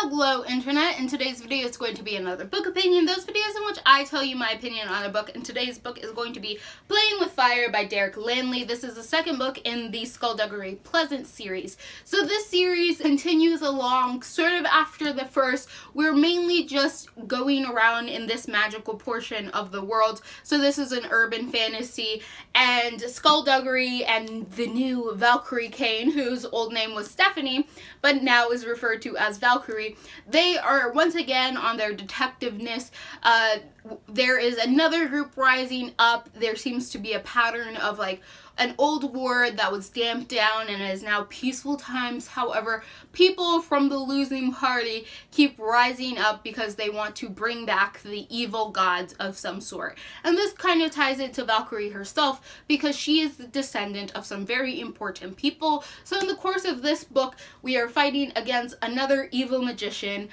Hello Internet, in today's video is going to be another book opinion, those videos in which I tell you my opinion on a book, and today's book is going to be Playing with Fire by Derek Landy. This is the second book in the Skullduggery Pleasant series. So this series continues along sort of after the first. We're mainly just going around in this magical portion of the world. So this is an urban fantasy, and Skullduggery and the new Valkyrie Kane, whose old name was Stephanie, but now is referred to as Valkyrie, they are once again on their detectiveness. There is another group rising up. There seems to be a pattern of like an old war that was damped down and is now peaceful times. However, people from the losing party keep rising up because they want to bring back the evil gods of some sort. And this kind of ties into Valkyrie herself because she is the descendant of some very important people. So in the course of this book, we are fighting against another evil magician,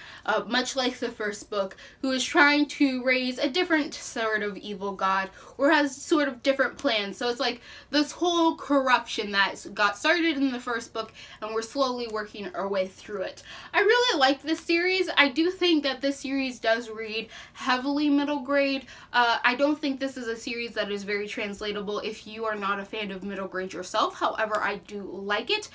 much like the first book, who is trying to raise a different sort of evil god or has sort of different plans. So it's like this whole corruption that got started in the first book, and we're slowly working our way through it. I really like this series. I do think that this series does read heavily middle grade. I don't think this is a series that is very translatable if you are not a fan of middle grade yourself. However, I do like it.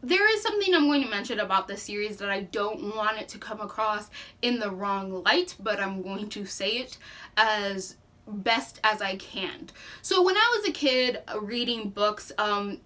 There is something I'm going to mention about this series that I don't want it to come across in the wrong light, but I'm going to say it as best as I can. So when I was a kid reading books,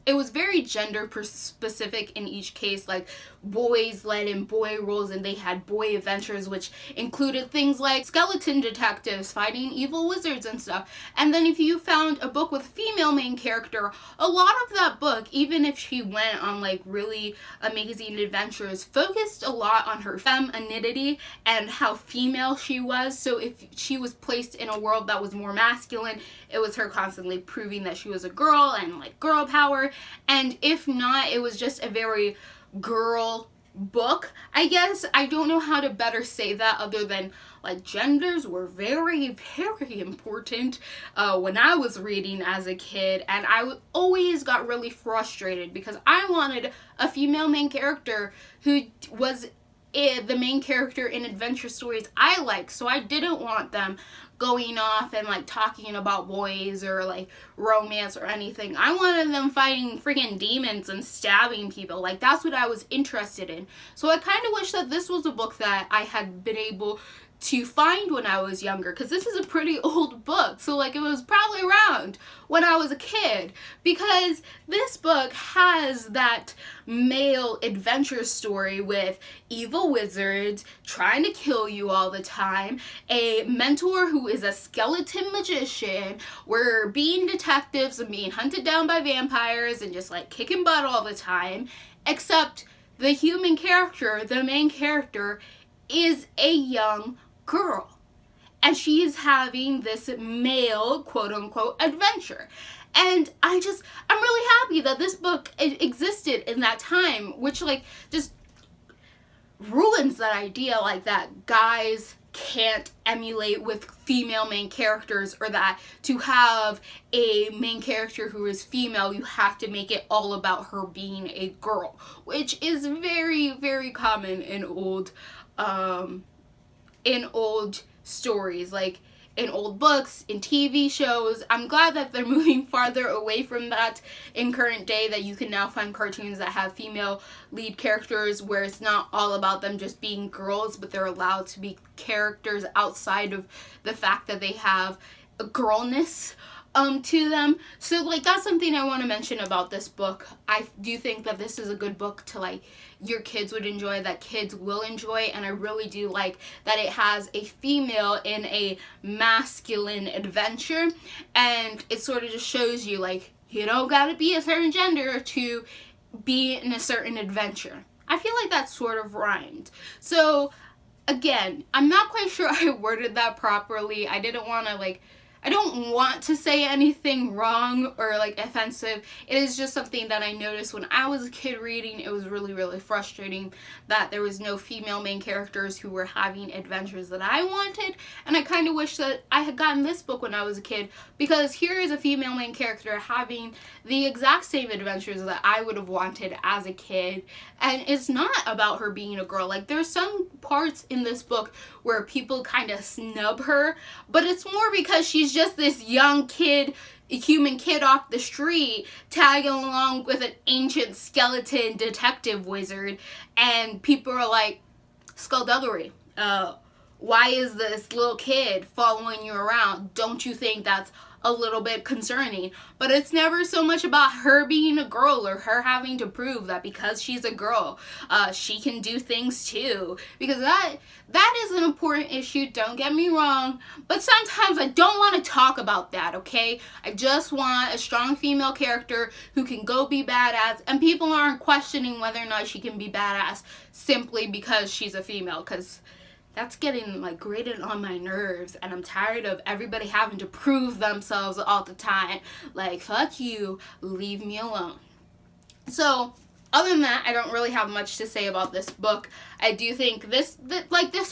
it was very gender specific in each case. Like boys led in boy roles and they had boy adventures, which included things like skeleton detectives fighting evil wizards and stuff. And then if you found a book with a female main character, a lot of that book, even if she went on like really amazing adventures, focused a lot on her femininity and how female she was. So if she was placed in a world that was more masculine, it was her constantly proving that she was a girl and like girl power. And if not, it was just a very girl book, I guess. I don't know how to better say that other than like genders were very, very important when I was reading as a kid, and I always got really frustrated because I wanted a female main character who was the main character in adventure stories I like. So I didn't want them going off and like talking about boys or like romance or anything. I wanted them fighting freaking demons and stabbing people. Like that's what I was interested in. So I kind of wish that this was a book that I had been able to find when I was younger, because this is a pretty old book, so like it was probably around when I was a kid, because this book has that male adventure story with evil wizards trying to kill you all the time, a mentor who is a skeleton magician, we're being detectives and being hunted down by vampires and just like kicking butt all the time, except the human character, the main character, is a young girl, and she is having this male quote-unquote adventure. And I'm really happy that this book existed in that time, which like just ruins that idea like that guys can't emulate with female main characters, or that to have a main character who is female you have to make it all about her being a girl, which is very, very common in old stories, like in old books, in TV shows. I'm glad that they're moving farther away from that in current day, that you can now find cartoons that have female lead characters where it's not all about them just being girls, but they're allowed to be characters outside of the fact that they have a girlness to them. So like that's something I want to mention about this book. I do think that this is a good book to like your kids would enjoy, that kids will enjoy, and I really do like that it has a female in a masculine adventure, and it sort of just shows you like you don't gotta be a certain gender to be in a certain adventure. I feel like that sort of rhymed. So again, I'm not quite sure I worded that properly. I don't want to say anything wrong or like offensive. It is just something that I noticed when I was a kid reading. It was really, really frustrating that there was no female main characters who were having adventures that I wanted. And I kind of wish that I had gotten this book when I was a kid, because here is a female main character having the exact same adventures that I would have wanted as a kid. And it's not about her being a girl. Like there's some parts parts in this book where people kind of snub her, but it's more because she's just this young kid, a human kid off the street, tagging along with an ancient skeleton detective wizard, and people are like, skullduggery. Why is this little kid following you around? Don't you think that's a little bit concerning? But it's never so much about her being a girl or her having to prove that because she's a girl, she can do things too. Because that is an important issue, don't get me wrong. But sometimes I don't want to talk about that, okay? I just want a strong female character who can go be badass, and people aren't questioning whether or not she can be badass simply because she's a female, because that's getting like grated on my nerves, and I'm tired of everybody having to prove themselves all the time. Like, fuck you, leave me alone. So, other than that, I don't really have much to say about this book. I do think this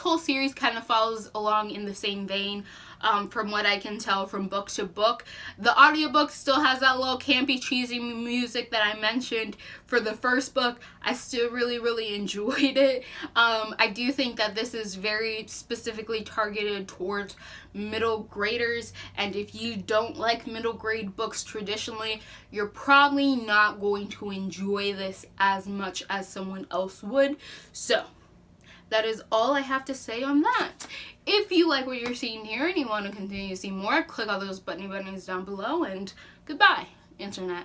whole series kind of follows along in the same vein. From what I can tell from book to book. The audiobook still has that little campy, cheesy music that I mentioned for the first book. I still really, really enjoyed it. I do think that this is very specifically targeted towards middle graders, and if you don't like middle grade books traditionally, you're probably not going to enjoy this as much as someone else would. So, that is all I have to say on that. If you like what you're seeing here and you want to continue to see more, click all those buttons down below, and goodbye, internet.